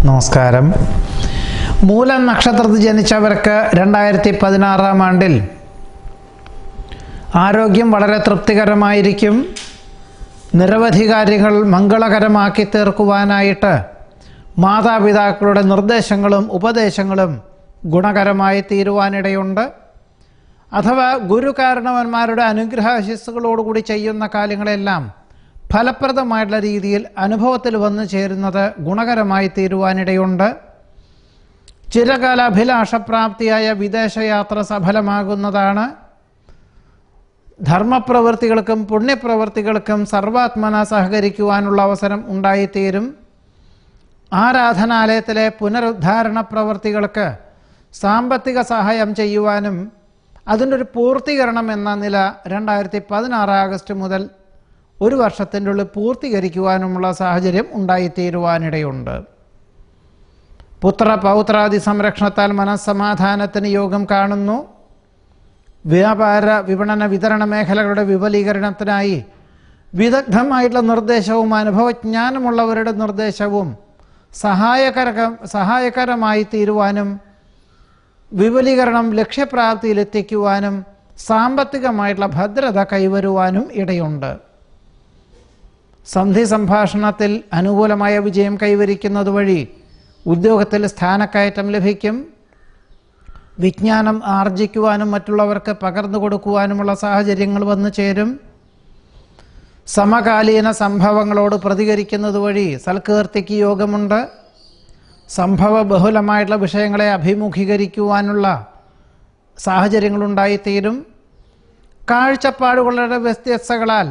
നമസ്കാരം. മൂലം നക്ഷത്രത്തിൽ ജനിച്ചവർക്ക് 2016 ആണ്ടിൽ ആരോഗ്യം വളരെ തൃപ്തികരമായിരിക്കും. നിരവധി കാര്യങ്ങൾ മംഗളകരമാക്കി തീർക്കുവാനായിട്ട് മാതാപിതാക്കളുടെ നിർദ്ദേശങ്ങളും ഉപദേശങ്ങളും ഗുണകരമായി തീരുവാനിടയുണ്ട്. അഥവാ ഗുരുകാരണവന്മാരുടെ അനുഗ്രഹാശിസ്സുകളോടുകൂടി ചെയ്യുന്ന കാര്യങ്ങളെല്ലാം ഫലപ്രദമായിട്ടുള്ള രീതിയിൽ അനുഭവത്തിൽ വന്നു ചേരുന്നത് ഗുണകരമായി തീരുവാനിടയുണ്ട്. ചിരകാല അഭിലാഷപ്രാപ്തിയായ വിദേശയാത്ര സഫലമാകുന്നതാണ്. ധർമ്മപ്രവൃത്തികൾക്കും പുണ്യപ്രവൃത്തികൾക്കും സർവാത്മന സഹകരിക്കുവാനുള്ള അവസരം ഉണ്ടായിത്തീരും. ആരാധനാലയത്തിലെ പുനരുദ്ധാരണ പ്രവൃത്തികൾക്ക് സാമ്പത്തിക സഹായം ചെയ്യുവാനും അതിൻ്റെ ഒരു പൂർത്തീകരണം എന്ന നില 2016 ആഗസ്റ്റ് മുതൽ ഒരു വർഷത്തിൻ്റെ ഉള്ളിൽ പൂർത്തീകരിക്കുവാനുമുള്ള സാഹചര്യം ഉണ്ടായിത്തീരുവാനിടയുണ്ട്. പുത്രപൗത്രാദി സംരക്ഷണത്താൽ മനസ്സമാധാനത്തിന് യോഗം കാണുന്നു. വ്യാപാര വിപണന വിതരണ മേഖലകളുടെ വിപുലീകരണത്തിനായി വിദഗ്ധമായിട്ടുള്ള നിർദ്ദേശവും അനുഭവജ്ഞാനമുള്ളവരുടെ നിർദ്ദേശവും സഹായകരമായി തീരുവാനും വിപുലീകരണം ലക്ഷ്യപ്രാപ്തിയിലെത്തിക്കുവാനും സാമ്പത്തികമായിട്ടുള്ള ഭദ്രത കൈവരുവാനും ഇടയുണ്ട്. സന്ധി സംഭാഷണത്തിൽ അനുകൂലമായ വിജയം കൈവരിക്കുന്നത് വഴി ഉദ്യോഗത്തിൽ സ്ഥാനക്കയറ്റം ലഭിക്കും. വിജ്ഞാനം ആർജിക്കുവാനും മറ്റുള്ളവർക്ക് പകർന്നു കൊടുക്കുവാനുമുള്ള സാഹചര്യങ്ങൾ വന്നു ചേരും. സമകാലീന സംഭവങ്ങളോട് പ്രതികരിക്കുന്നത് വഴി സൽകീർത്തിക്ക് യോഗമുണ്ട്. സംഭവ ബഹുലമായിട്ടുള്ള വിഷയങ്ങളെ അഭിമുഖീകരിക്കുവാനുള്ള സാഹചര്യങ്ങളുണ്ടായിത്തീരും. കാഴ്ചപ്പാടുകളുടെ വ്യത്യസ്തകളാൽ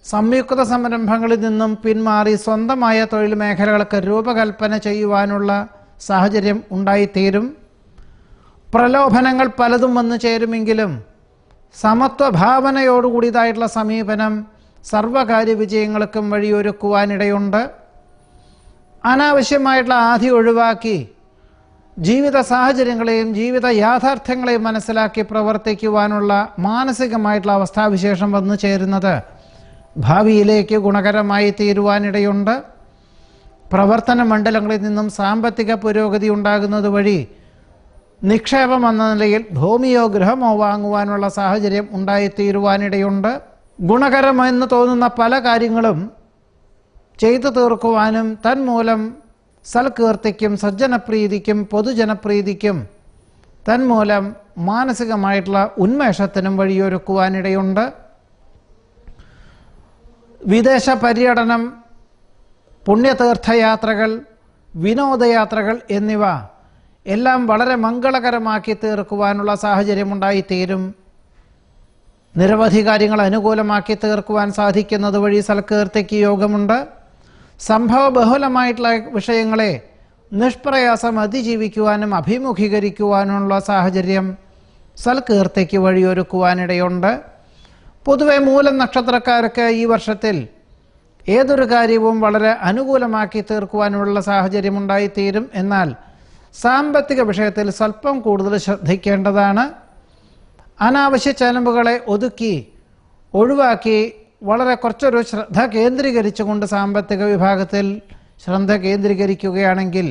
സംയുക്ത സംരംഭങ്ങളിൽ നിന്നും പിന്മാറി സ്വന്തമായ തൊഴിൽ മേഖലകൾക്ക് രൂപകൽപ്പന ചെയ്യുവാനുള്ള സാഹചര്യം ഉണ്ടായിത്തീരും. പ്രലോഭനങ്ങൾ പലതും വന്നു ചേരുമെങ്കിലും സമത്വഭാവനയോടുകൂടിയതായിട്ടുള്ള സമീപനം സർവകാര്യ വിജയങ്ങൾക്കും വഴിയൊരുക്കുവാനിടയുണ്ട്. അനാവശ്യമായിട്ടുള്ള ആധി ഒഴിവാക്കി ജീവിത സാഹചര്യങ്ങളെയും ജീവിത യാഥാർത്ഥ്യങ്ങളെയും മനസ്സിലാക്കി പ്രവർത്തിക്കുവാനുള്ള മാനസികമായിട്ടുള്ള അവസ്ഥാവിശേഷം വന്നു ചേരുന്നത് ഭാവിയിലേക്ക് ഗുണകരമായി തീരുവാനിടയുണ്ട്. പ്രവർത്തന മണ്ഡലങ്ങളിൽ നിന്നും സാമ്പത്തിക പുരോഗതി ഉണ്ടാകുന്നത് വഴി നിക്ഷേപം എന്ന നിലയിൽ ഭൂമിയോ ഗൃഹമോ വാങ്ങുവാനുള്ള സാഹചര്യം ഉണ്ടായിത്തീരുവാനിടയുണ്ട്. ഗുണകരമെന്ന് തോന്നുന്ന പല കാര്യങ്ങളും ചെയ്തു തീർക്കുവാനും തന്മൂലം സൽകീർത്തിക്കും സജ്ജനപ്രീതിക്കും പൊതുജനപ്രീതിക്കും തന്മൂലം മാനസികമായിട്ടുള്ള ഉന്മേഷത്തിനും വഴിയൊരുക്കുവാനിടയുണ്ട്. വിദേശ പര്യടനം, പുണ്യതീർത്ഥയാത്രകൾ, വിനോദയാത്രകൾ എന്നിവ എല്ലാം വളരെ മംഗളകരമാക്കി തീർക്കുവാനുള്ള സാഹചര്യമുണ്ടായിത്തീരും. നിരവധി കാര്യങ്ങൾ അനുകൂലമാക്കി തീർക്കുവാൻ സാധിക്കുന്നത് വഴി സൽകീർത്തിക്ക് യോഗമുണ്ട്. സംഭവ ബഹുലമായിട്ടുള്ള വിഷയങ്ങളെ നിഷ്പ്രയാസം അതിജീവിക്കുവാനും അഭിമുഖീകരിക്കുവാനുമുള്ള സാഹചര്യം സൽകീർത്തിക്ക് വഴിയൊരുക്കുവാനിടയുണ്ട്. പൊതുവെ മൂലം നക്ഷത്രക്കാർക്ക് ഈ വർഷത്തിൽ ഏതൊരു കാര്യവും വളരെ അനുകൂലമാക്കി തീർക്കുവാനുള്ള സാഹചര്യം ഉണ്ടായിത്തീരും. എന്നാൽ സാമ്പത്തിക വിഷയത്തിൽ സ്വല്പം കൂടുതൽ ശ്രദ്ധിക്കേണ്ടതാണ്. അനാവശ്യ ചെലവുകളെ ഒഴിവാക്കി വളരെ കുറച്ചൊരു ശ്രദ്ധ കേന്ദ്രീകരിച്ചുകൊണ്ട് സാമ്പത്തിക വിഭാഗത്തിൽ ശ്രദ്ധ കേന്ദ്രീകരിക്കുകയാണെങ്കിൽ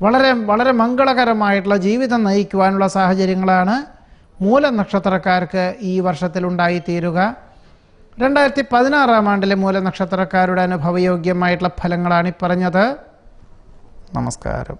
വളരെ വളരെ മംഗളകരമായിട്ടുള്ള ജീവിതം നയിക്കുവാനുള്ള സാഹചര്യങ്ങളാണ് മൂലം നക്ഷത്രക്കാർക്ക് ഈ വർഷത്തിൽ ഉണ്ടായിത്തീരുക. 2016 ആണ്ടിലെ മൂലം നക്ഷത്രക്കാരുടെ അനുഭവയോഗ്യമായിട്ടുള്ള ഫലങ്ങളാണ് ഈ പറഞ്ഞത്. നമസ്കാരം.